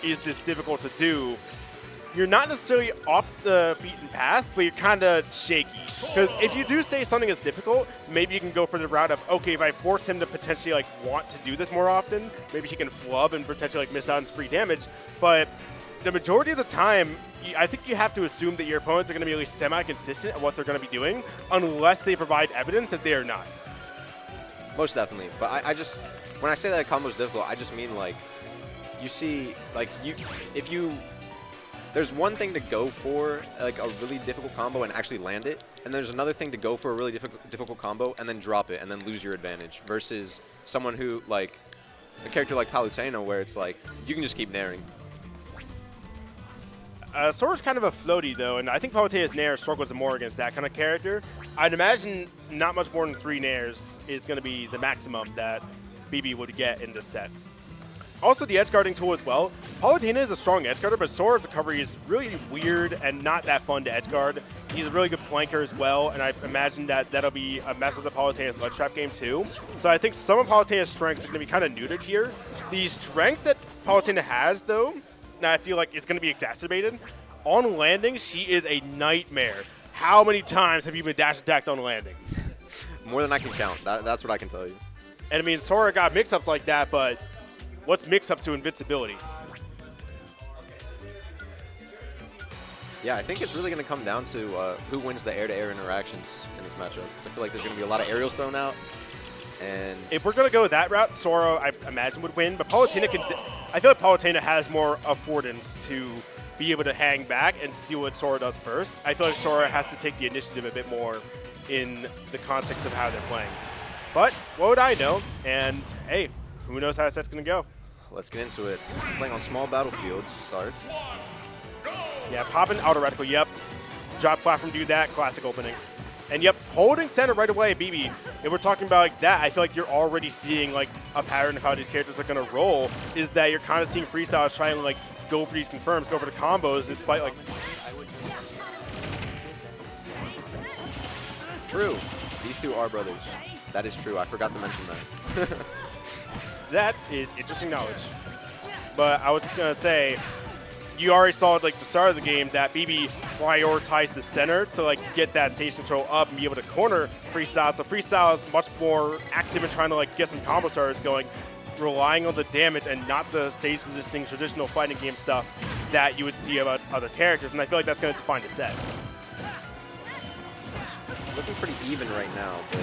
is this difficult to do, you're not necessarily off the beaten path, but you're kind of shaky. Because if you do say something is difficult, maybe you can go for the route of, okay, if I force him to potentially like want to do this more often, maybe he can flub and potentially like miss out on spree damage. But the majority of the time, I think you have to assume that your opponents are going to be at least semi-consistent at what they're going to be doing, unless they provide evidence that they are not. Most definitely. But I just, when I say that a combo is difficult, I just mean like, you see, like there's one thing to go for like a really difficult combo and actually land it, and there's another thing to go for a really difficult combo and then drop it and then lose your advantage, versus someone who, like, a character like Palutena, where it's like, you can just keep nairing. Sora's kind of a floaty, though, and I think Palutena's nair struggles more against that kind of character. I'd imagine not much more than 3 nairs is going to be the maximum that BB would get in this set. Also, the edge guarding tool as well. Palutena is a strong edge guarder, but Sora's recovery is really weird and not that fun to edge guard. He's a really good flanker as well, and I imagine that that'll be a mess with the Palutena's ledge trap game too. So I think some of Palutena's strengths are going to be kind of neutered here. The strength that Palutena has, though, now I feel like it's going to be exacerbated. On landing, she is a nightmare. How many times have you been dash attacked on landing? More than I can count. That's what I can tell you. And I mean, Sora got mix-ups like that, but what's mix-ups to invincibility? Yeah, I think it's really going to come down to who wins the air-to-air interactions in this matchup. Because I feel like there's going to be a lot of aerials thrown out. And if we're going to go that route, Sora, I imagine, would win. But Palutena can. I feel like Palutena has more affordance to be able to hang back and see what Sora does first. I feel like Sora has to take the initiative a bit more in the context of how they're playing. But what would I know? And hey, who knows how this set's going to go? Let's get into it. Playing on small battlefields. Start. Yeah, popping auto reticle. Yep. Drop platform, do that. Classic opening. And yep, holding center right away, BB. If we're talking about like that, I feel like you're already seeing like a pattern of how these characters are going to roll, is that you're kind of seeing Freestyles trying to like go for these confirms, go for the combos, despite like... True. These two are brothers. That is true. I forgot to mention that. That is interesting knowledge. But I was going to say, you already saw at like the start of the game that BB prioritized the center to like get that stage control up and be able to corner Freestyles. So Freestyles is much more active in trying to like get some combo starters going, relying on the damage and not the stage positioning, traditional fighting game stuff that you would see about other characters. And I feel like that's going to define the set. It's looking pretty even right now, but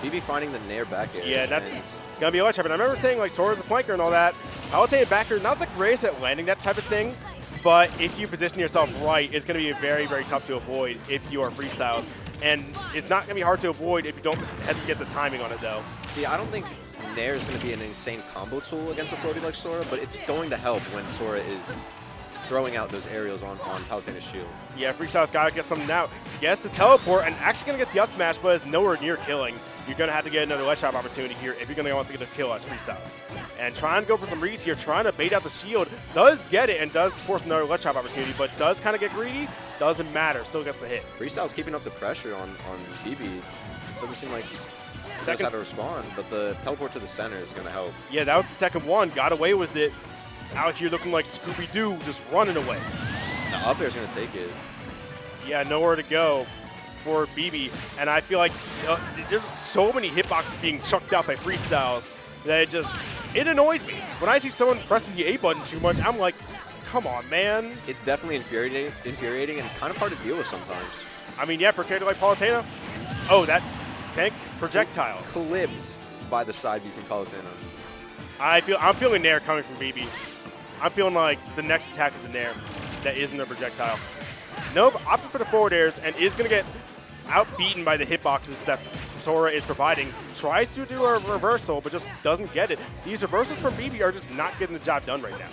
BB finding the nair back air. Yeah, that's going to be a ledge trap. And I remember saying like Sora's a flanker and all that. I would say a backer, not the greatest at landing that type of thing. But if you position yourself right, it's going to be very, very tough to avoid if you are Freestyles. And it's not going to be hard to avoid if you don't have to get the timing on it, though. See, I don't think nair is going to be an insane combo tool against a floaty like Sora, but it's going to help when Sora is throwing out those aerials on Palutena's shield. Yeah, Freestyles got to get something out. Gets the teleport and actually going to get the up smash, but is nowhere near killing. You're going to have to get another ledge trap opportunity here if you're going to want to get a kill as Freestyles. And trying to go for some reads here, trying to bait out the shield, does get it and does force another ledge trap opportunity, but does kind of get greedy. Doesn't matter, still gets the hit. Freestyles keeping up the pressure on BB. Doesn't seem like he knows how to respond, but the teleport to the center is going to help. Yeah, that was the second one. Got away with it. Out here looking like Scooby-Doo, just running away. The up air is going to take it. Yeah, nowhere to go for BB, and I feel like there's so many hitboxes being chucked out by Freestyles that it annoys me. When I see someone pressing the A button too much, I'm like, come on, man. It's definitely infuriating and kind of hard to deal with sometimes. I mean, yeah, for a character like Palutena. Oh, that tank projectiles. Clipped by the side view from Palutena. I'm feeling nair coming from BB. I'm feeling like the next attack is a nair that isn't a projectile. Nope, opting for the forward airs and is going to get outbeaten by the hitboxes that Sora is providing. Tries to do a reversal, but just doesn't get it. These reversals from BB are just not getting the job done right now.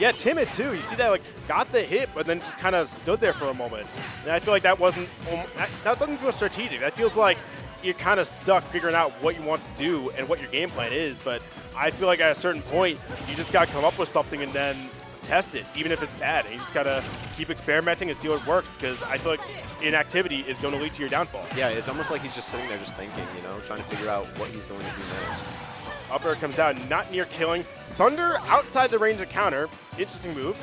Yeah, timid too. You see that, like, got the hit, but then just kind of stood there for a moment. And I feel like that doesn't feel strategic. That feels like you're kind of stuck figuring out what you want to do and what your game plan is. But I feel like at a certain point, you just got to come up with something and then test it, even if it's bad. And you just got to keep experimenting and see what works, because I feel like inactivity is going to lead to your downfall. Yeah, it's almost like he's just sitting there just thinking, trying to figure out what he's going to do next. Up air comes out, not near killing. Thunder outside the range of counter. Interesting move.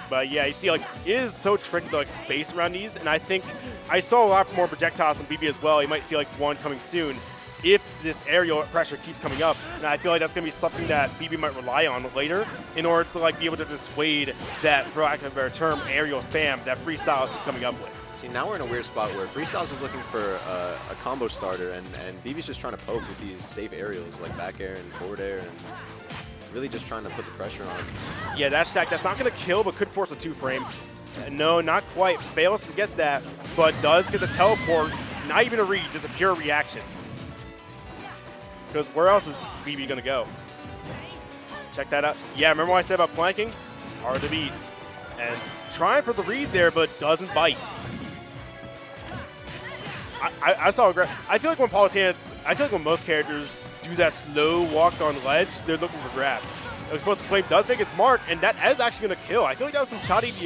But yeah, you see, like, it is so tricky to, like, space around these, and I think I saw a lot more projectiles from BB as well. You might see, like, one coming soon if this aerial pressure keeps coming up, and I feel like that's going to be something that BB might rely on later in order to, like, be able to dissuade that, for lack of a better term, aerial spam that Freestyles is coming up with. See, now we're in a weird spot where Freestyles is looking for a combo starter, and BB's just trying to poke with these safe aerials, like back air and forward air, and really just trying to put the pressure on. Yeah, that stack, that's not going to kill, but could force a 2-frame. No, not quite. Fails to get that, but does get the teleport. Not even a read, just a pure reaction. Because where else is BB going to go? Check that out. Yeah, remember what I said about planking? It's hard to beat. And trying for the read there, but doesn't bite. I saw a grab. I feel like when Palutena, I feel like when most characters do that slow walk on ledge, they're looking for grabs. Explosive Flame does make its mark, and that is actually going to kill. I feel like that was some shot ABI.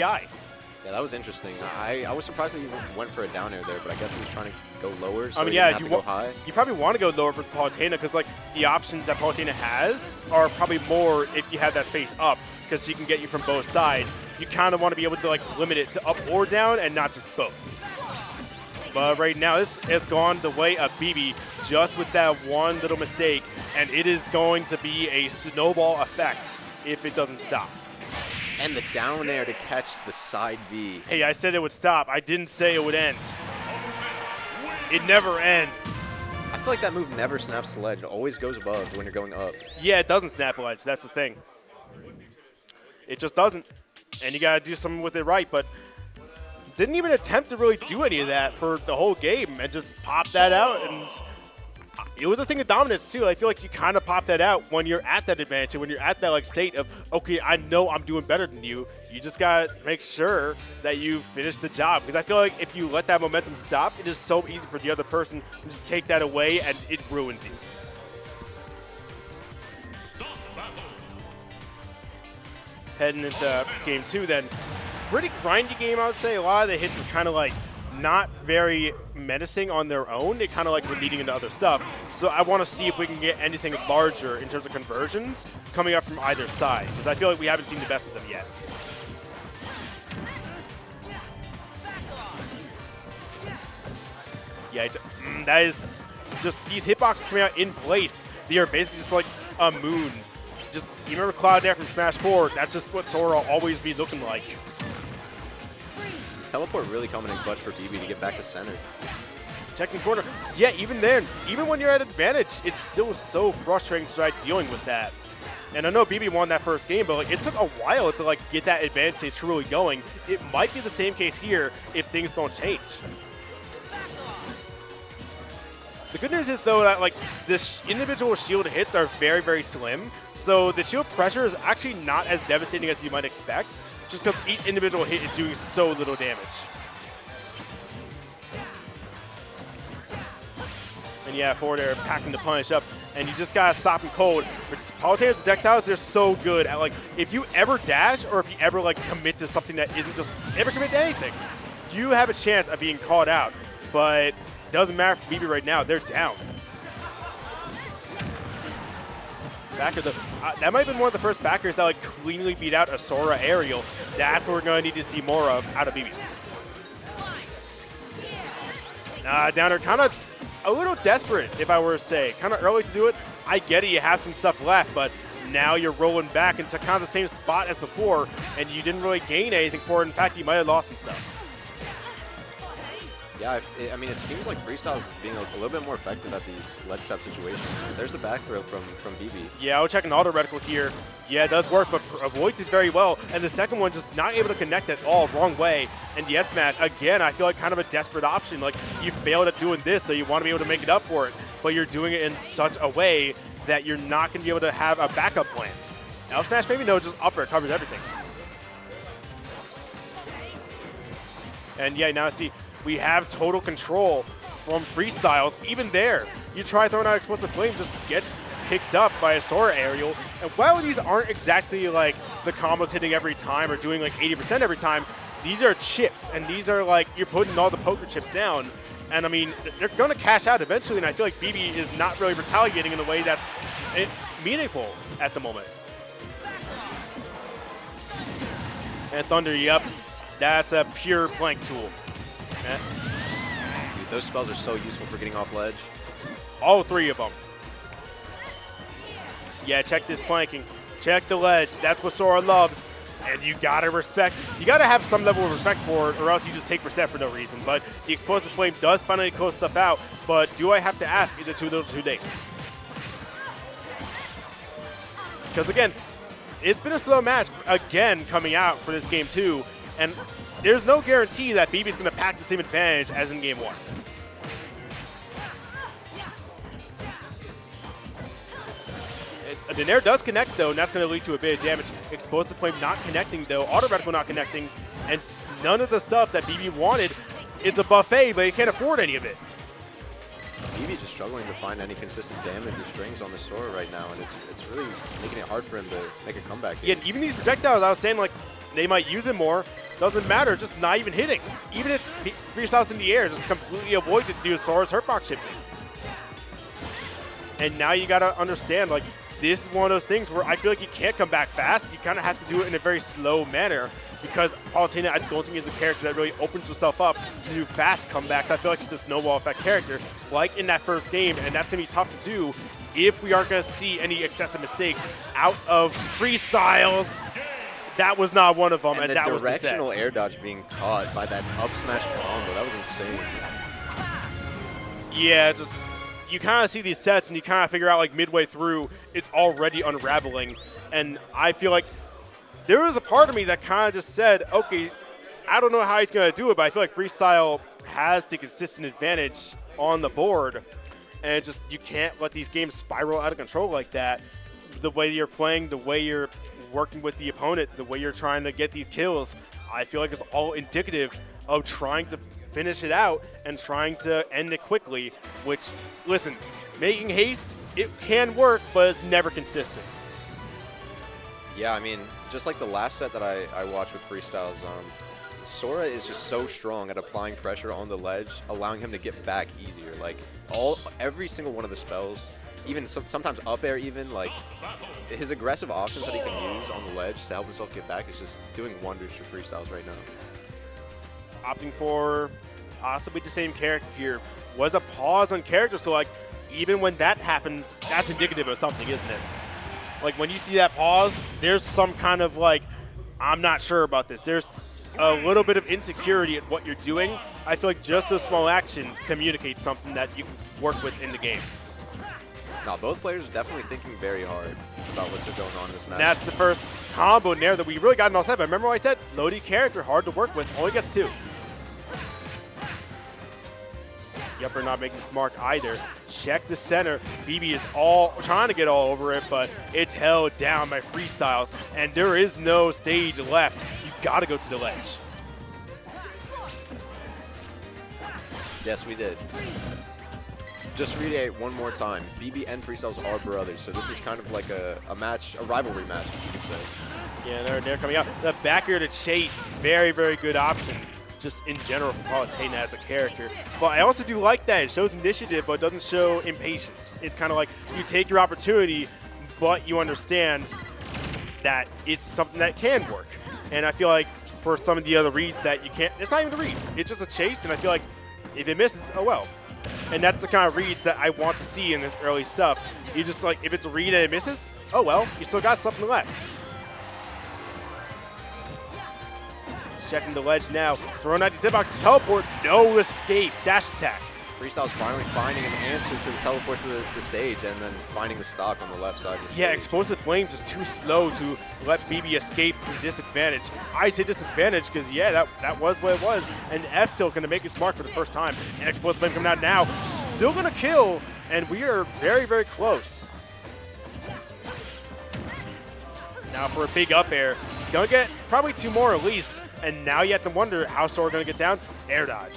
Yeah, that was interesting. I was surprised that he went for a down air there, but I guess he was trying to go lower, so I mean, he yeah, didn't have to go high. You probably want to go lower for Palutena because, like, the options that Palutena has are probably more if you have that space up, because she can get you from both sides. You kind of want to be able to, like, limit it to up or down and not just both. But right now, this has gone the way of BB just with that one little mistake, and it is going to be a snowball effect if it doesn't stop. And the down air to catch the side B. Hey, I said it would stop. I didn't say it would end. It never ends. I feel like that move never snaps the ledge. It always goes above when you're going up. Yeah, it doesn't snap a ledge. That's the thing. It just doesn't. And you got to do something with it right, but didn't even attempt to really do any of that for the whole game and just pop that out. And it was a thing of dominance, too. I feel like you kind of pop that out when you're at that advantage, when you're at that, like, state of, okay, I know I'm doing better than you. You just got to make sure that you finish the job. Because I feel like if you let that momentum stop, it is so easy for the other person to just take that away, and it ruins you. Heading into game 2, then. Pretty grindy game, I would say. A lot of the hits were kind of, like, not very menacing on their own. They kind of like were leading into other stuff. So I want to see if we can get anything larger in terms of conversions coming up from either side, because I feel like we haven't seen the best of them yet. Yeah, that is just these hitboxes coming out in place. They are basically just like a moon. Just, you remember Cloud Air from Smash 4? That's just what Sora will always be looking like. Teleport really coming in clutch for BB to get back to center. Checking corner. Yeah, even then, even when you're at advantage, it's still so frustrating to try dealing with that. And I know BB won that first game, but like it took a while to like get that advantage truly going. It might be the same case here if things don't change. The good news is, though, that like the individual shield hits are very, very slim. So the shield pressure is actually not as devastating as you might expect, just because each individual hit is doing so little damage. And yeah, forward air packing the punish up, and you just gotta stop him cold. Palutena's projectiles, they're so good at like, if you ever dash or if you ever like commit to something that isn't just, ever commit to anything, you have a chance of being caught out. But doesn't matter for BB right now, they're down. Backer, that might have been one of the first backers that like cleanly beat out a Sora aerial. That's what we're going to need to see more of out of BB. Downer kind of a little desperate, if I were to say. Kind of early to do it. I get it, you have some stuff left, but now you're rolling back into kind of the same spot as before, and you didn't really gain anything for it. In fact, you might have lost some stuff. Yeah, I mean, it seems like Freestyles is being a little bit more effective at these ledge trap situations. There's the back throw from BB. Yeah, I'll check an auto reticle here. Yeah, it does work, but avoids it very well. And the second one just not able to connect at all, wrong way. And the S-Match, again, I feel like kind of a desperate option. Like, you failed at doing this, so you want to be able to make it up for it. But you're doing it in such a way that you're not going to be able to have a backup plan. Now, Smash, maybe no, just up air covers everything. And yeah, now see, we have total control from Freestyles. Even there, you try throwing out Explosive Flame, just gets picked up by a Sora aerial. And while these aren't exactly like the combos hitting every time or doing like 80% every time, these are chips. And these are like, you're putting all the poker chips down. And I mean, they're going to cash out eventually, and I feel like BB is not really retaliating in a way that's meaningful at the moment. And Thunder, yep, that's a pure blank tool. Dude, those spells are so useful for getting off ledge. All 3 of them. Yeah, check this planking. Check the ledge. That's what Sora loves. And you gotta respect, you gotta have some level of respect for it, or else you just take percent for no reason. But the Explosive Flame does finally close stuff out, but do I have to ask, is it too little too late? Because again, it's been a slow match, again, coming out for this game too, and there's no guarantee that BB's gonna pack the same advantage as in game 1. The Nair does connect, though, and that's going to lead to a bit of damage. Explosive Flame not connecting, though. Auto Reticle not connecting. And none of the stuff that BB wanted. It's a buffet, but he can't afford any of it. BB's just struggling to find any consistent damage or strings on the Sora right now, and it's really making it hard for him to make a comeback here. Yeah, even these projectiles, I was saying, like, they might use it more. Doesn't matter, just not even hitting. Even if Freestyles in the air, just completely avoid to do Sora's hurtbox shifting. And now you got to understand, like, this is one of those things where I feel like you can't come back fast. You kind of have to do it in a very slow manner because Palutena, I don't think is a character that really opens herself up to do fast comebacks. I feel like she's a snowball effect character, like in that first game, and that's going to be tough to do if we aren't going to see any excessive mistakes out of Freestyles. That was not one of them, and that was the set. The directional air dodge being caught by that up smash combo, that was insane. Yeah, just... you kind of see these sets and you kind of figure out like midway through it's already unraveling, and I feel like there was a part of me that kind of just said, okay, I don't know how he's going to do it, but I feel like Freestyle has the consistent advantage on the board, and it's just you can't let these games spiral out of control like that. The way you're playing, the way you're working with the opponent, the way you're trying to get these kills, I feel like it's all indicative of trying to finish it out and trying to end it quickly, which, listen, making haste, it can work, but it's never consistent. Yeah, I mean, just like the last set that I watched with Freestyles, Sora is just so strong at applying pressure on the ledge, allowing him to get back easier. Like, every single one of the spells, even sometimes up air even, like, his aggressive options that he can use on the ledge to help himself get back is just doing wonders for Freestyles right now. Opting for possibly the same character here was a pause on character, so like even when that happens, that's indicative of something, isn't it? Like when you see that pause, there's some kind of like, I'm not sure about this. There's a little bit of insecurity at what you're doing. I feel like just those small actions communicate something that you can work with in the game. No, both players are definitely thinking very hard about what's going on in this match. That's the first combo Nair that we really got in all set. But remember what I said? Floaty character, hard to work with, only gets 2. Yupper not making this mark either. Check the center. BB is all trying to get all over it, but it's held down by Freestyles, and there is no stage left. You gotta go to the ledge. Yes, we did. Just reiterate one more time, BB and Freestyles are brothers, so this is kind of like a match, a rivalry match, you could say. Yeah, they're coming out. The back air to chase, very, very good option, just in general for Palutena as a character. But I also do like that. It shows initiative, but doesn't show impatience. It's kind of like you take your opportunity, but you understand that it's something that can work. And I feel like for some of the other reads that you can't, it's not even a read. It's just a chase, and I feel like if it misses, oh well. And that's the kind of reads that I want to see in this early stuff. You just like, if it's a read and it misses, oh well, you still got something left. Checking the ledge now. Throwing out the hitbox, teleport, no escape, dash attack. Freestyles finally finding an answer to the teleport to the stage and then finding the stock on the left side of the stage. Yeah, Explosive Flame just too slow to let BB escape from disadvantage. I say disadvantage because, yeah, that was what it was. And F-Tilt going to make its mark for the first time. And Explosive Flame coming out now. Still going to kill, and we are very, very close. Now for a big up air. Going to get probably 2 more at least. And now you have to wonder how Sora going to get down. Air dodge.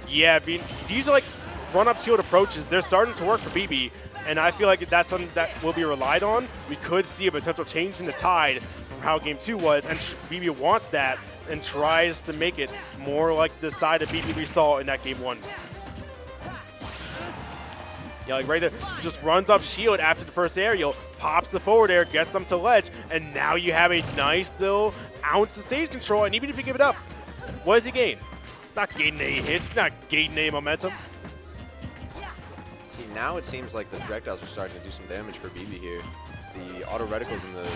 Yeah, these are like run-up shield approaches. They're starting to work for BB, and I feel like that's something that will be relied on. We could see a potential change in the tide from how Game 2 was, and BB wants that and tries to make it more like the side of BB we saw in that game 1. Yeah, like right there, just runs up shield after the first aerial, pops the forward air, gets them to ledge, and now you have a nice little ounce of stage control, and even if you give it up, what does he gain? Not gaining any hits, not gaining any momentum. See, now it seems like the projectiles are starting to do some damage for BB here. The auto reticles and the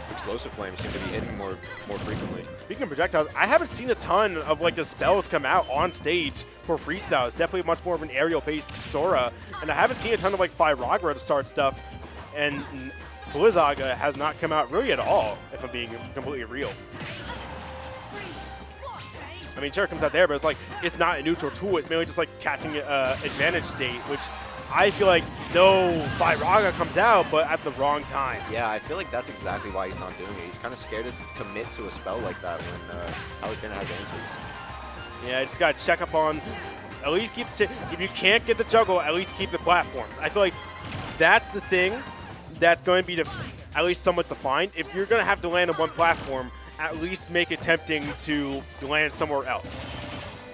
explosive flames seem to be hitting more frequently. Speaking of projectiles, I haven't seen a ton of like the spells come out on stage for Freestyles. Definitely much more of an aerial-based Sora, and I haven't seen a ton of like Firagra to start stuff. And Blizzaga has not come out really at all, if I'm being completely real. I mean, sure, it comes out there, but it's like it's not a neutral tool. It's mainly just like catching advantage state, which I feel like no Firaga comes out, but at the wrong time. Yeah, I feel like that's exactly why he's not doing it. He's kind of scared to commit to a spell like that when Palutena has answers. Yeah, I just got to check up on, at least keep the, if you can't get the juggle, at least keep the platforms. I feel like that's the thing that's going to be at least somewhat defined. If you're going to have to land on one platform, at least make it tempting to land somewhere else.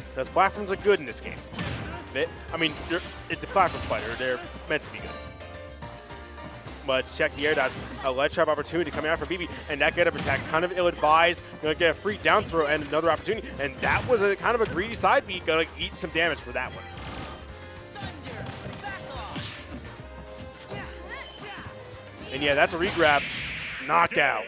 Because platforms are good in this game. I mean, it's a platform fighter. They're meant to be good. But check the air dodge. A ledge trap opportunity coming out for BB, and that get up attack kind of ill-advised. Gonna get a free down throw and another opportunity, and that was a kind of a greedy side beat. Gonna eat some damage for that one. And yeah, that's a regrab. Knockout.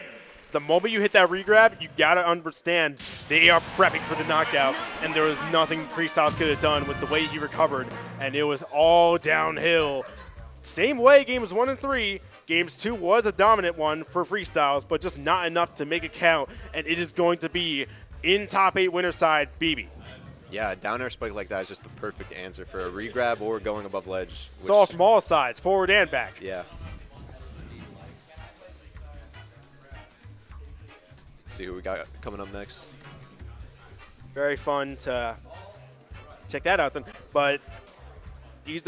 The moment you hit that regrab, you gotta understand they are prepping for the knockout, and there was nothing Freestyles could have done with the way he recovered, and it was all downhill. Same way games 1 and 3, games 2 was a dominant one for Freestyles, but just not enough to make it count, and it is going to be in top 8 winner side, BB. Yeah, a down air spike like that is just the perfect answer for a regrab or going above ledge. Saw from all sides, forward and back. Yeah. See who we got coming up next. Very fun to check that out then. But these